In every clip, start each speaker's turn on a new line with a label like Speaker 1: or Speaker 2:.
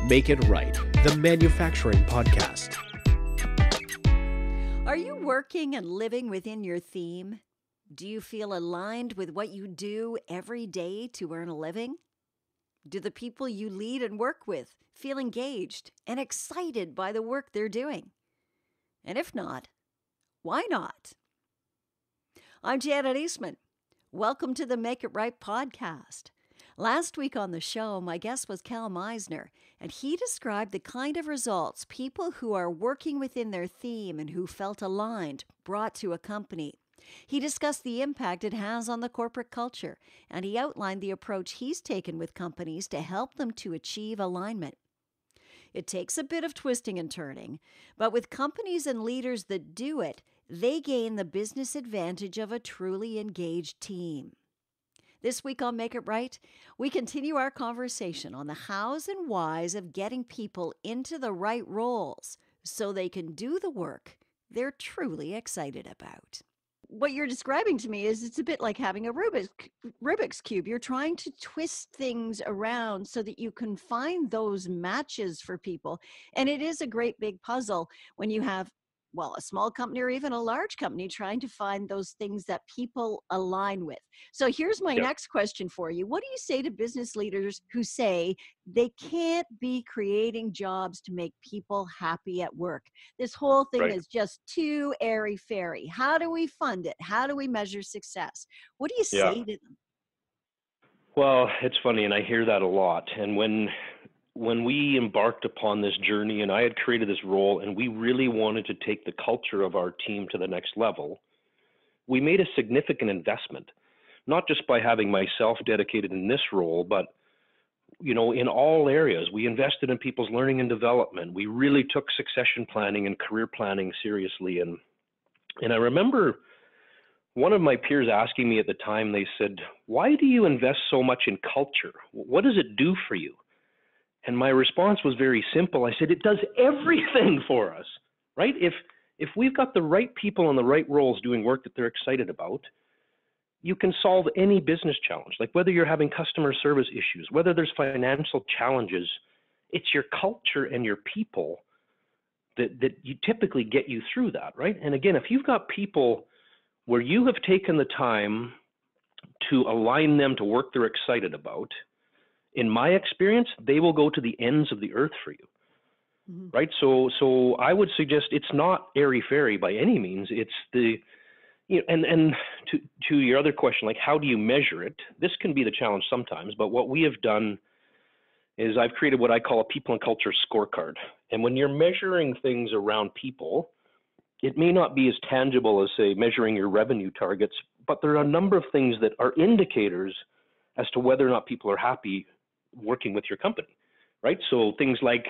Speaker 1: Make It Right, the manufacturing podcast.
Speaker 2: Are you working and living within your theme? Do you feel aligned with what you do every day to earn a living? Do the people you lead and work with feel engaged and excited by the work they're doing? And if not, why not? I'm Janet Eastman. Welcome to the Make It Right podcast. Last week on the show, my guest was Cal Misener, and he described the kind of results people who are working within their theme and who felt aligned brought to a company. He discussed the impact it has on the corporate culture, and he outlined the approach he's taken with companies to help them to achieve alignment. It takes a bit of twisting and turning, but with companies and leaders that do it, they gain the business advantage of a truly engaged team. This week on Make It Right, we continue our conversation on the hows and whys of getting people into the right roles so they can do the work they're truly excited about. What you're describing to me is it's a bit like having a Rubik's Cube. You're trying to twist things around so that you can find those matches for people. And it is a great big puzzle when you have, well, a small company or even a large company trying to find those things that people align with. So here's my next question for you. What do you say to business leaders who say they can't be creating jobs to make people happy at work? This whole thing is just too airy-fairy. How do we fund it? How do we measure success? What do you say to them?
Speaker 3: Well, it's funny, and I hear that a lot. And when we embarked upon this journey, and I had created this role, and we really wanted to take the culture of our team to the next level, we made a significant investment, not just by having myself dedicated in this role, but in all areas. We invested in people's learning and development. We really took succession planning and career planning seriously. And I remember one of my peers asking me at the time, they said, "Why do you invest so much in culture? What does it do for you?" And my response was very simple. I said, it does everything for us, right? If we've got the right people in the right roles doing work that they're excited about, you can solve any business challenge. Like whether you're having customer service issues, whether there's financial challenges, it's your culture and your people that you typically get you through that, right? And again, if you've got people where you have taken the time to align them to work they're excited about, in my experience, they will go to the ends of the earth for you, right? So I would suggest it's not airy-fairy by any means. It's and to your other question, like how do you measure it? This can be the challenge sometimes, but what we have done is I've created what I call a people and culture scorecard. And when you're measuring things around people, it may not be as tangible as, say, measuring your revenue targets, but there are a number of things that are indicators as to whether or not people are happy working with your company, right? So things like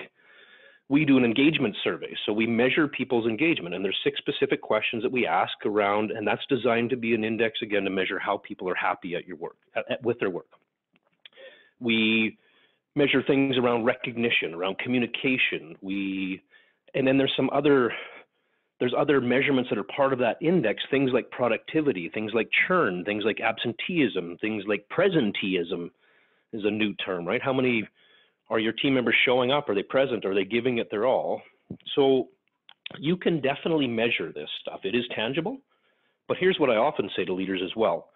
Speaker 3: we do an engagement survey. So we measure people's engagement, and there's 6 specific questions that we ask around, and that's designed to be an index, again, to measure how people are happy at your work, with their work. We measure things around recognition, around communication. And then there's other measurements that are part of that index, things like productivity, things like churn, things like absenteeism, things like presenteeism is a new term, right? How many are your team members showing up? Are they present? Are they giving it their all? So you can definitely measure this stuff. It is tangible, but here's what I often say to leaders as well.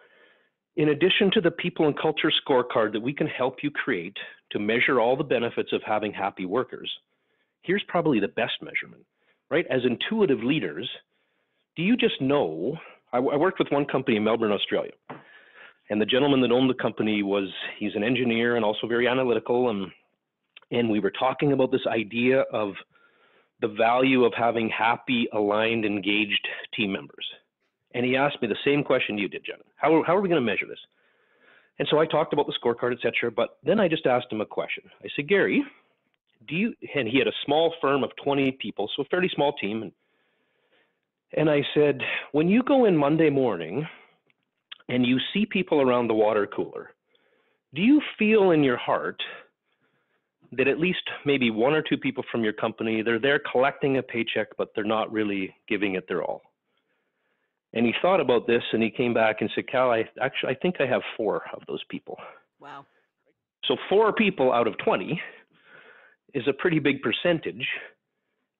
Speaker 3: In addition to the people and culture scorecard that we can help you create to measure all the benefits of having happy workers, here's probably the best measurement. Right? As intuitive leaders, do you just know, I worked with one company in Melbourne, Australia, and the gentleman that owned the company he's an engineer and also very analytical, and we were talking about this idea of the value of having happy, aligned, engaged team members. And he asked me the same question you did, Jen. How are we going to measure this? And so I talked about the scorecard, et cetera, but then I just asked him a question. I said, Gary, and he had a small firm of 20 people, so a fairly small team. And I said, when you go in Monday morning and you see people around the water cooler, do you feel in your heart that at least maybe 1 or 2 people from your company, they're there collecting a paycheck, but they're not really giving it their all? And he thought about this and he came back and said, Cal, I think I have 4 of those people.
Speaker 2: Wow.
Speaker 3: So 4 people out of 20 is a pretty big percentage.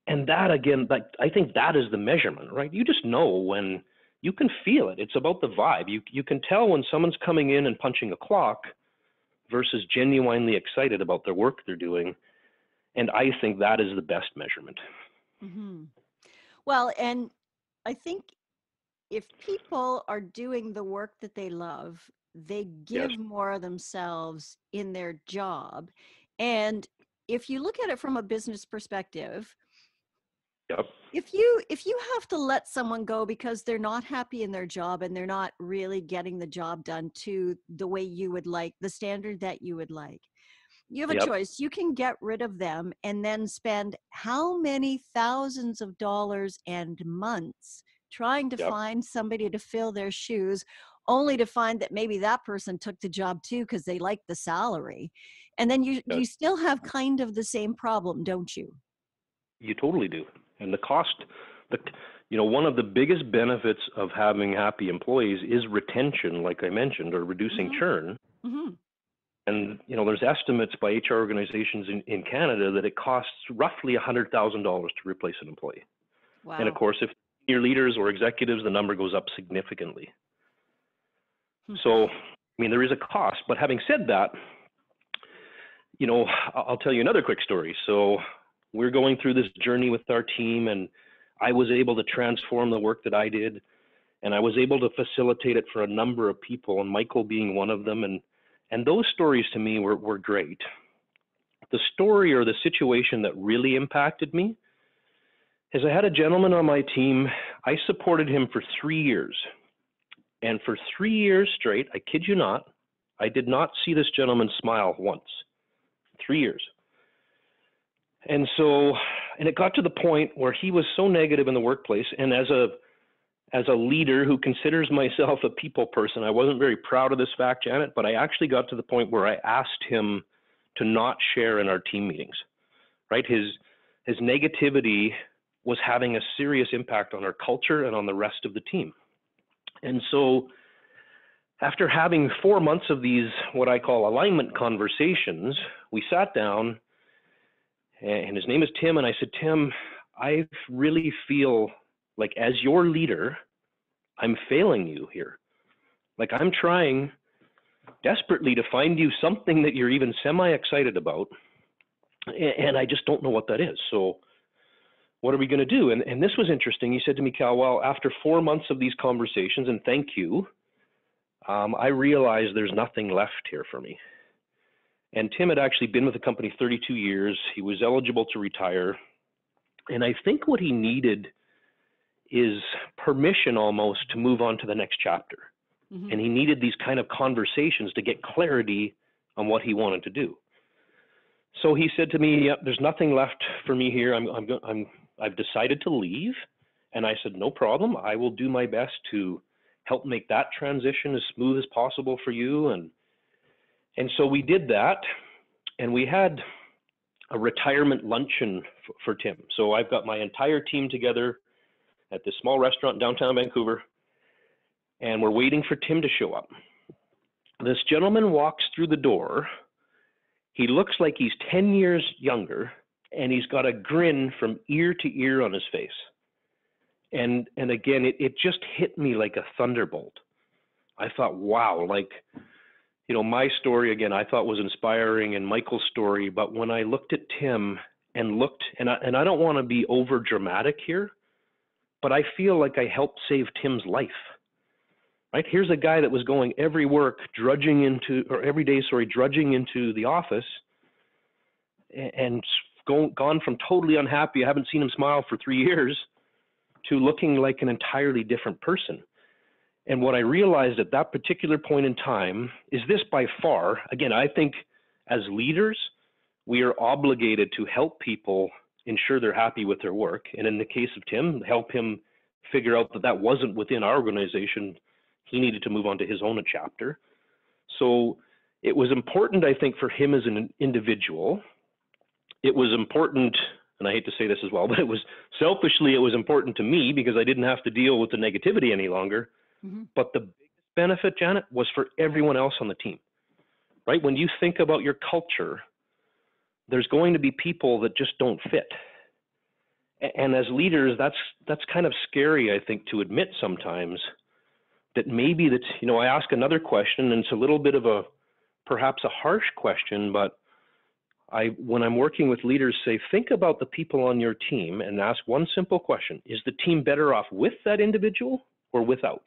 Speaker 3: And that, again, like, I think that is the measurement, right? You just know when you can feel it. It's about the vibe. You can tell when someone's coming in and punching a clock versus genuinely excited about their work they're doing. And I think that is the best measurement.
Speaker 2: Mm-hmm. Well, and I think if people are doing the work that they love, they
Speaker 3: Yes.
Speaker 2: give more of themselves in their job. And if you look at it from a business perspective,
Speaker 3: Yep.
Speaker 2: if you have to let someone go because they're not happy in their job and they're not really getting the job done to the way you would like, the standard that you would like, you have a
Speaker 3: Yep.
Speaker 2: choice. You can get rid of them and then spend how many thousands of dollars and months trying to
Speaker 3: Yep.
Speaker 2: find somebody to fill their shoes, only to find that maybe that person took the job too because they liked the salary. And then you
Speaker 3: Yes.
Speaker 2: you still have kind of the same problem, don't you?
Speaker 3: You totally do. And the cost, the, one of the biggest benefits of having happy employees is retention, like I mentioned, or reducing
Speaker 2: Mm-hmm.
Speaker 3: churn.
Speaker 2: Mm-hmm.
Speaker 3: And, there's estimates by HR organizations in Canada that it costs roughly $100,000 to replace an employee. And of
Speaker 2: Wow.
Speaker 3: course, if senior leaders or executives, the number goes up significantly.
Speaker 2: Hmm.
Speaker 3: So, there is a cost. But having said that, I'll tell you another quick story. So we're going through this journey with our team, and I was able to transform the work that I did, and I was able to facilitate it for a number of people, and Michael being one of them. And those stories to me were great. The story or the situation that really impacted me is I had a gentleman on my team. I supported him for 3 years. And for 3 years straight, I kid you not, I did not see this gentleman smile once. 3 years. And it got to the point where he was so negative in the workplace, and as a leader who considers myself a people person, I wasn't very proud of this fact, Janet, but I actually got to the point where I asked him to not share in our team meetings, right? His negativity was having a serious impact on our culture and on the rest of the team. And so after having 4 months of these, what I call alignment conversations, we sat down, and his name is Tim, and I said, Tim, I really feel like as your leader, I'm failing you here. Like I'm trying desperately to find you something that you're even semi-excited about, and I just don't know what that is. So what are we going to do? And this was interesting. He said to me, Cal, well, after 4 months of these conversations, and thank you, I realized there's nothing left here for me. And Tim had actually been with the company 32 years. He was eligible to retire. And I think what he needed is permission almost to move on to the next chapter.
Speaker 2: Mm-hmm.
Speaker 3: And he needed these kind of conversations to get clarity on what he wanted to do. So he said to me, "Yep, there's nothing left for me here. I've decided to leave." And I said, "No problem. I will do my best to help make that transition as smooth as possible for you." And so we did that, and we had a retirement luncheon for Tim. So I've got my entire team together at this small restaurant in downtown Vancouver, and we're waiting for Tim to show up. This gentleman walks through the door. He looks like he's 10 years younger, and he's got a grin from ear to ear on his face. And again, it just hit me like a thunderbolt. I thought, wow, like, my story, again, I thought was inspiring, and Michael's story, but when I looked at Tim and I don't want to be over dramatic here, but I feel like I helped save Tim's life, right? Here's a guy that was going every day, drudging into the office and gone from totally unhappy, I haven't seen him smile for 3 years, to looking like an entirely different person. And what I realized at that particular point in time is this by far, again, I think as leaders, we are obligated to help people ensure they're happy with their work. And in the case of Tim, help him figure out that wasn't within our organization. He needed to move on to his own chapter. So it was important, I think, for him as an individual. It was important, and I hate to say this as well, but it was important to me because I didn't have to deal with the negativity any longer.
Speaker 2: Mm-hmm.
Speaker 3: But the biggest benefit, Janet, was for everyone else on the team, right? When you think about your culture, there's going to be people that just don't fit. And as leaders, that's kind of scary, I think, to admit sometimes, that maybe that's, I ask another question, and it's a little bit of perhaps a harsh question, but when I'm working with leaders, say, think about the people on your team and ask one simple question: is the team better off with that individual or without?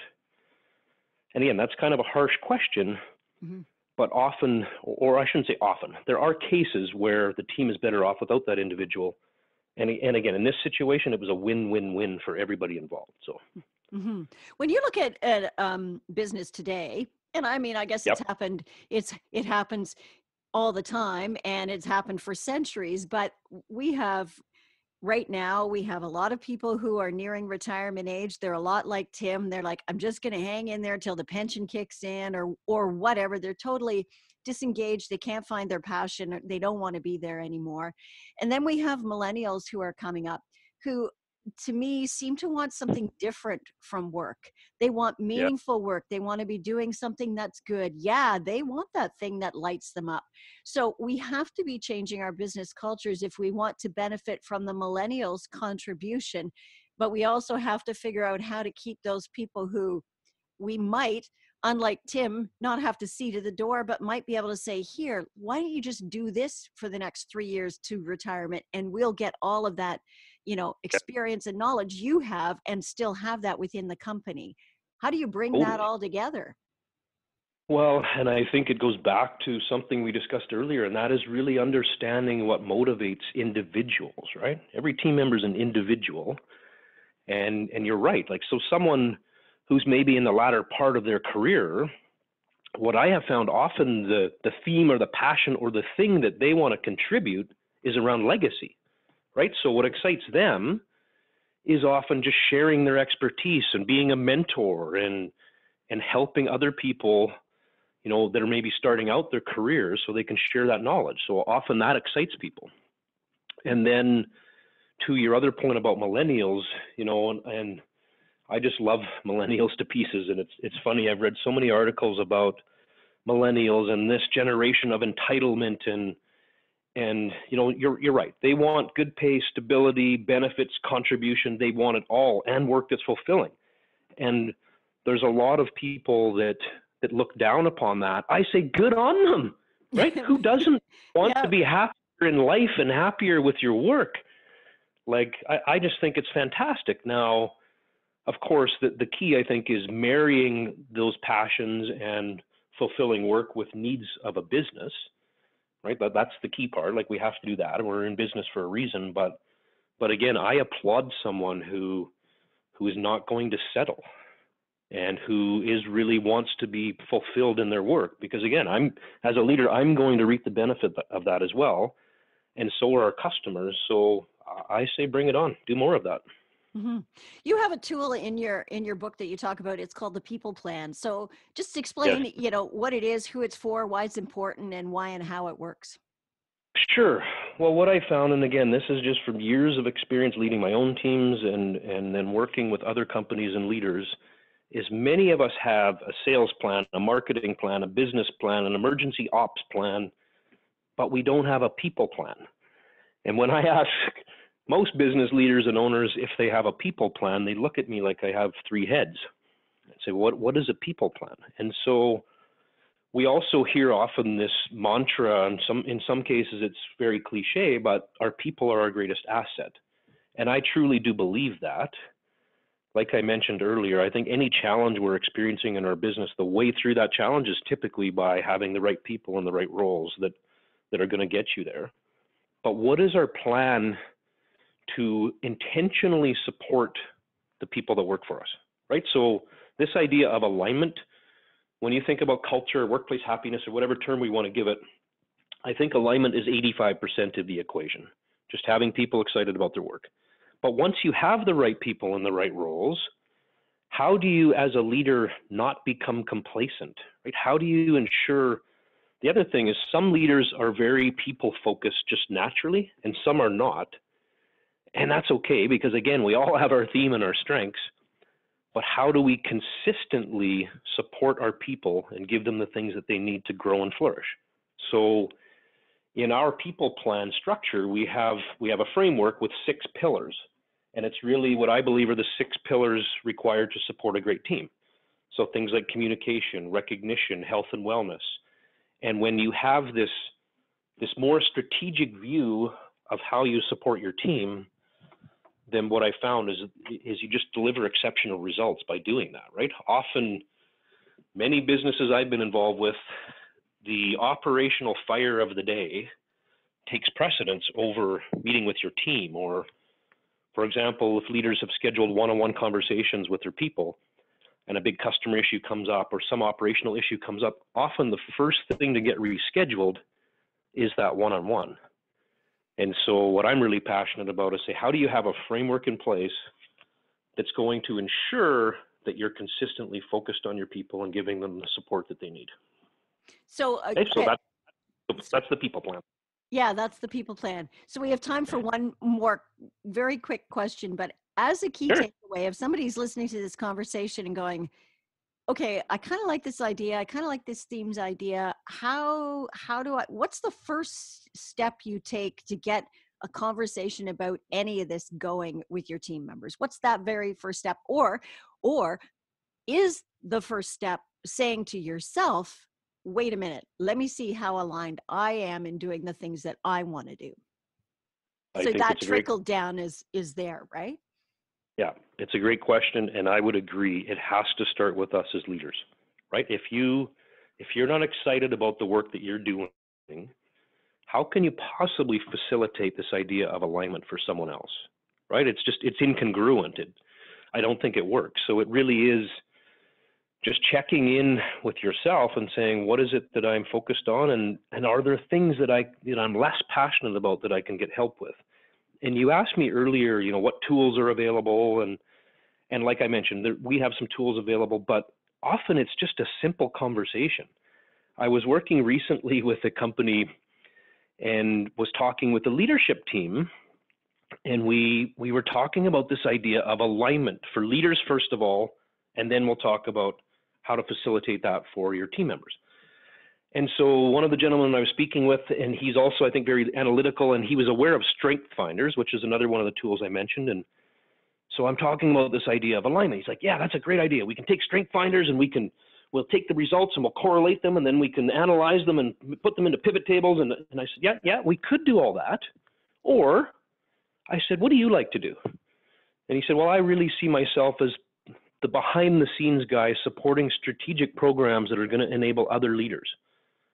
Speaker 3: And again, that's kind of a harsh question,
Speaker 2: Mm-hmm.
Speaker 3: but often, or I shouldn't say often, there are cases where the team is better off without that individual. And again, in this situation, it was a win-win-win for everybody involved. So,
Speaker 2: Mm-hmm. When you look at business today, and I mean, I guess
Speaker 3: yep,
Speaker 2: it happens all the time, and it's happened for centuries. But right now, we have a lot of people who are nearing retirement age. They're a lot like Tim. They're like, I'm just going to hang in there till the pension kicks in, or whatever. They're totally disengaged. They can't find their passion. They don't want to be there anymore. And then we have millennials who are coming up who, to me, seem to want something different from work. They want
Speaker 3: yep,
Speaker 2: meaningful work. They want to be doing something that's good. Yeah, they want that thing that lights them up. So we have to be changing our business cultures if we want to benefit from the millennials' contribution. But we also have to figure out how to keep those people who we might, unlike Tim, not have to see to the door, but might be able to say, here, why don't you just do this for the next 3 years to retirement, and we'll get all of that,
Speaker 3: yep,
Speaker 2: experience and knowledge you have, and still have that within the company. How do you bring that
Speaker 3: totally.
Speaker 2: all together?
Speaker 3: Well, and I think it goes back to something we discussed earlier, and that is really understanding what motivates individuals, right? Every team member is an individual, and you're right. Like, so someone who's maybe in the latter part of their career, what I have found often, the theme or the passion or the thing that they want to contribute is around legacy, right? So what excites them is often just sharing their expertise and being a mentor and helping other people, that are maybe starting out their careers, so they can share that knowledge. So often that excites people. And then to your other point about millennials, and I just love millennials to pieces. And it's funny, I've read so many articles about millennials and this generation of entitlement, and you're right. They want good pay, stability, benefits, contribution. They want it all, and work that's fulfilling. And there's a lot of people that look down upon that. I say, good on them, right? Who doesn't want to
Speaker 2: Yeah.
Speaker 3: be happier in life and happier with your work? Like, I just think it's fantastic. Now, of course, the key, I think, is marrying those passions and fulfilling work with needs of a business, right? That's the key part. Like, we have to do that. We're in business for a reason. But again, I applaud someone who is not going to settle and who really wants to be fulfilled in their work. Because again, as a leader, I'm going to reap the benefit of that as well. And so are our customers. So I say, bring it on, do more of that.
Speaker 2: Mm-hmm. You have a tool in your book that you talk about. It's called the People Plan. So just
Speaker 3: Yes.
Speaker 2: explain, what it is, who it's for, why it's important, and why and how it works.
Speaker 3: Sure. Well, what I found, and again, this is just from years of experience leading my own teams and then working with other companies and leaders, is many of us have a sales plan, a marketing plan, a business plan, an emergency ops plan, but we don't have a people plan. And when I ask most business leaders and owners if they have a people plan, they look at me like I have three heads. I say, what is a people plan? And so we also hear often this mantra, and in some cases it's very cliche, but our people are our greatest asset. And I truly do believe that. Like I mentioned earlier, I think any challenge we're experiencing in our business, the way through that challenge is typically by having the right people in the right roles that are going to get you there. But what is our plan to intentionally support the people that work for us, right? So this idea of alignment, when you think about culture, workplace happiness, or whatever term we want to give it, I think alignment is 85% of the equation, just having people excited about their work. But once you have the right people in the right roles, how do you, as a leader, not become complacent, right? How do you ensure? The other thing is, some leaders are very people-focused just naturally, and some are not. And that's okay, because again, we all have our theme and our strengths. But how do we consistently support our people and give them the things that they need to grow and flourish? So in our people plan structure, we have a framework with 6 pillars, and it's really what I believe are the 6 pillars required to support a great team. So things like communication, recognition, health and wellness. And when you have this more strategic view of how you support your team, then what I found is you just deliver exceptional results by doing that, right? Often, many businesses I've been involved with, the operational fire of the day takes precedence over meeting with your team. Or, for example, if leaders have scheduled one-on-one conversations with their people and a big customer issue comes up or some operational issue comes up, often the first thing to get rescheduled is that one-on-one. And so what I'm really passionate about is say, how do you have a framework in place that's going to ensure that you're consistently focused on your people and giving them the support that they need?
Speaker 2: So,
Speaker 3: Okay, so that's the people plan.
Speaker 2: Yeah, that's the people plan. So we have time for one more very quick question, but as a key takeaway, if somebody's listening to this conversation and going, okay, I kind of like this idea, I kind of like this theme's idea, what's the first step you take to get a conversation about any of this going with your team members? What's that very first step? Or is the first step saying to yourself, wait a minute, let me see how aligned I am in doing the things that I want to do? So that trickle down is there, right?
Speaker 3: Yeah, it's a great question, and I would agree. It has to start with us as leaders, right? If you're not excited about the work that you're doing, how can you possibly facilitate this idea of alignment for someone else, right? It's incongruent. I don't think it works. So it really is just checking in with yourself and saying, what is it that I'm focused on, and are there things that I'm less passionate about that I can get help with? And you asked me earlier, what tools are available, and like I mentioned, we have some tools available, but often it's just a simple conversation. I was working recently with a company and was talking with the leadership team, and we were talking about this idea of alignment for leaders first of all, and then we'll talk about how to facilitate that for your team members. And so one of the gentlemen I was speaking with, and he's also, I think, very analytical, and he was aware of strength finders, which is another one of the tools I mentioned. And so I'm talking about this idea of alignment. He's like, yeah, that's a great idea. We can take strength finders and we'll take the results and we'll correlate them, and then we can analyze them and put them into pivot tables. And I said, yeah, we could do all that. Or I said, what do you like to do? And he said, well, I really see myself as the behind the scenes guy supporting strategic programs that are going to enable other leaders.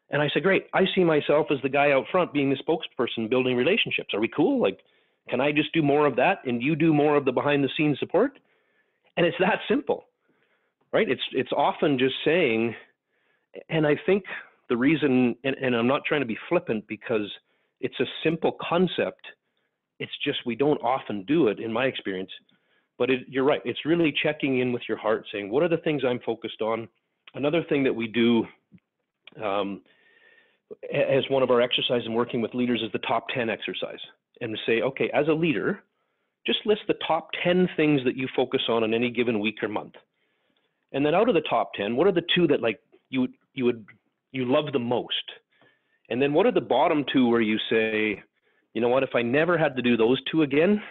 Speaker 3: And I said, great, I see myself as the guy out front being the spokesperson, building relationships. Are we cool? Like, can I just do more of that and you do more of the behind the scenes support? And it's that simple, right? It's often just saying, and I think the reason, and I'm not trying to be flippant because it's a simple concept, it's just we don't often do it in my experience, but you're right. It's really checking in with your heart, saying, what are the things I'm focused on? Another thing that we do, as one of our exercises in working with leaders, is the top 10 exercise. And to say, okay, as a leader, just list the top 10 things that you focus on in any given week or month. And then out of the top 10, what are the 2 that like you love the most? And then what are the bottom 2 where you say, you know what, if I never had to do those 2 again,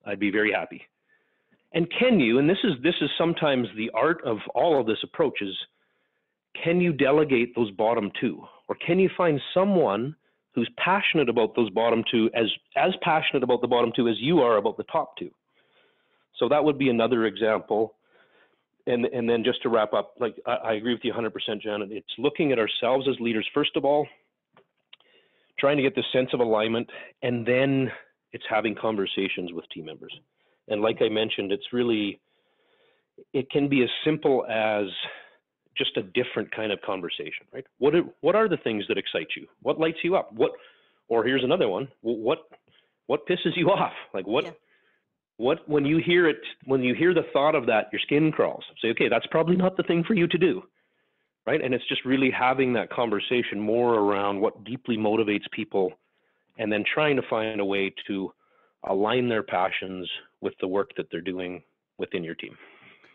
Speaker 3: I'd be very happy. And can you, and this is sometimes the art of all of this approach, is can you delegate those bottom 2? Or can you find someone who's passionate about those bottom 2, as passionate about the bottom 2 as you are about the top 2? So that would be another example. And then just to wrap up, like I agree with you 100%, Janet. It's looking at ourselves as leaders, first of all, trying to get this sense of alignment, and then it's having conversations with team members. And like I mentioned, it can be as simple as just a different kind of conversation, right? What are the things that excite you? What lights you up? Or here's another one. What pisses you off? Like when you hear the thought of that, your skin crawls. Say, okay, that's probably not the thing for you to do, right? And it's just really having that conversation more around what deeply motivates people, and then trying to find a way to align their passions with the work that they're doing within your team.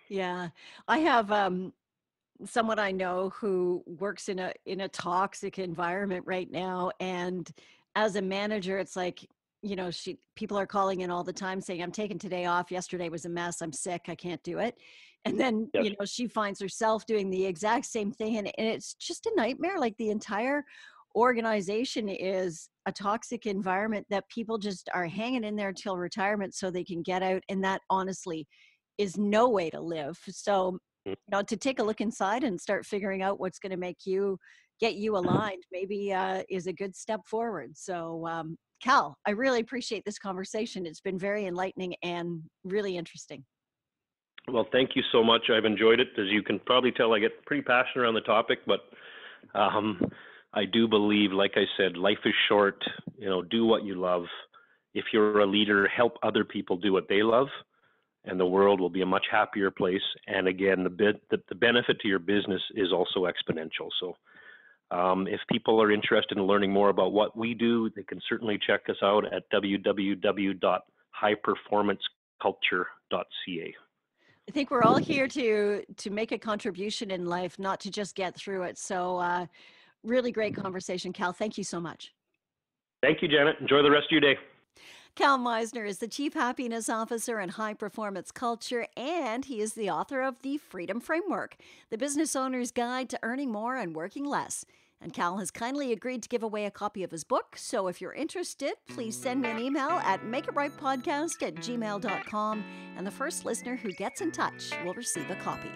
Speaker 2: Yeah, I have someone I know who works in a toxic environment right now, and as a manager, it's like, people are calling in all the time saying, I'm taking today off. Yesterday was a mess. I'm sick. I can't do it. And then,
Speaker 3: Yes.
Speaker 2: She finds herself doing the exact same thing. And it's just a nightmare. Like the entire organization is a toxic environment that people just are hanging in there till retirement so they can get out. And that honestly is no way to live. So, to take a look inside and start figuring out what's going to get you aligned, maybe is a good step forward. So, Cal, I really appreciate this conversation. It's been very enlightening and really interesting.
Speaker 3: Well, thank you so much. I've enjoyed it. As you can probably tell, I get pretty passionate around the topic, but I do believe, like I said, life is short. Do what you love. If you're a leader, help other people do what they love, and the world will be a much happier place. And again, the benefit to your business is also exponential. So if people are interested in learning more about what we do, they can certainly check us out at www.highperformanceculture.ca.
Speaker 2: I think we're all here to make a contribution in life, not to just get through it. So really great conversation, Cal. Thank you so much.
Speaker 3: Thank you, Janet. Enjoy the rest of your day.
Speaker 2: Cal Misener is the Chief Happiness Officer in High Performance Culture, and he is the author of The Freedom Framework, the business owner's guide to earning more and working less. And Cal has kindly agreed to give away a copy of his book, so if you're interested, please send me an email at makeitrightpodcast@gmail.com, and the first listener who gets in touch will receive a copy.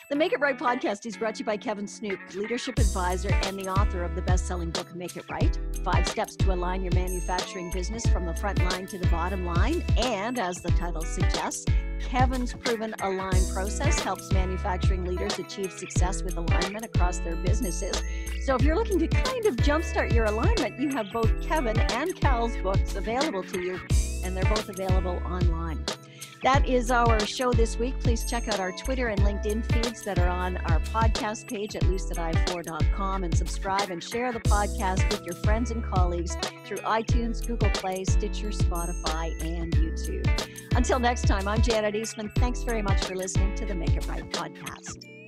Speaker 2: The Make It Right podcast is brought to you by Kevin Snook, leadership advisor and the author of the best-selling book, Make It Right, 5 Steps to Align Your Manufacturing Business from the Front Line to the Bottom Line. And as the title suggests, Kevin's proven Align process helps manufacturing leaders achieve success with alignment across their businesses. So if you're looking to kind of jumpstart your alignment, you have both Kevin and Cal's books available to you, and they're both available online. That is our show this week. Please check out our Twitter and LinkedIn feeds that are on our podcast page at lucidi4.com, and subscribe and share the podcast with your friends and colleagues through iTunes, Google Play, Stitcher, Spotify, and YouTube. Until next time, I'm Janet Eastman. Thanks very much for listening to the Make It Right podcast.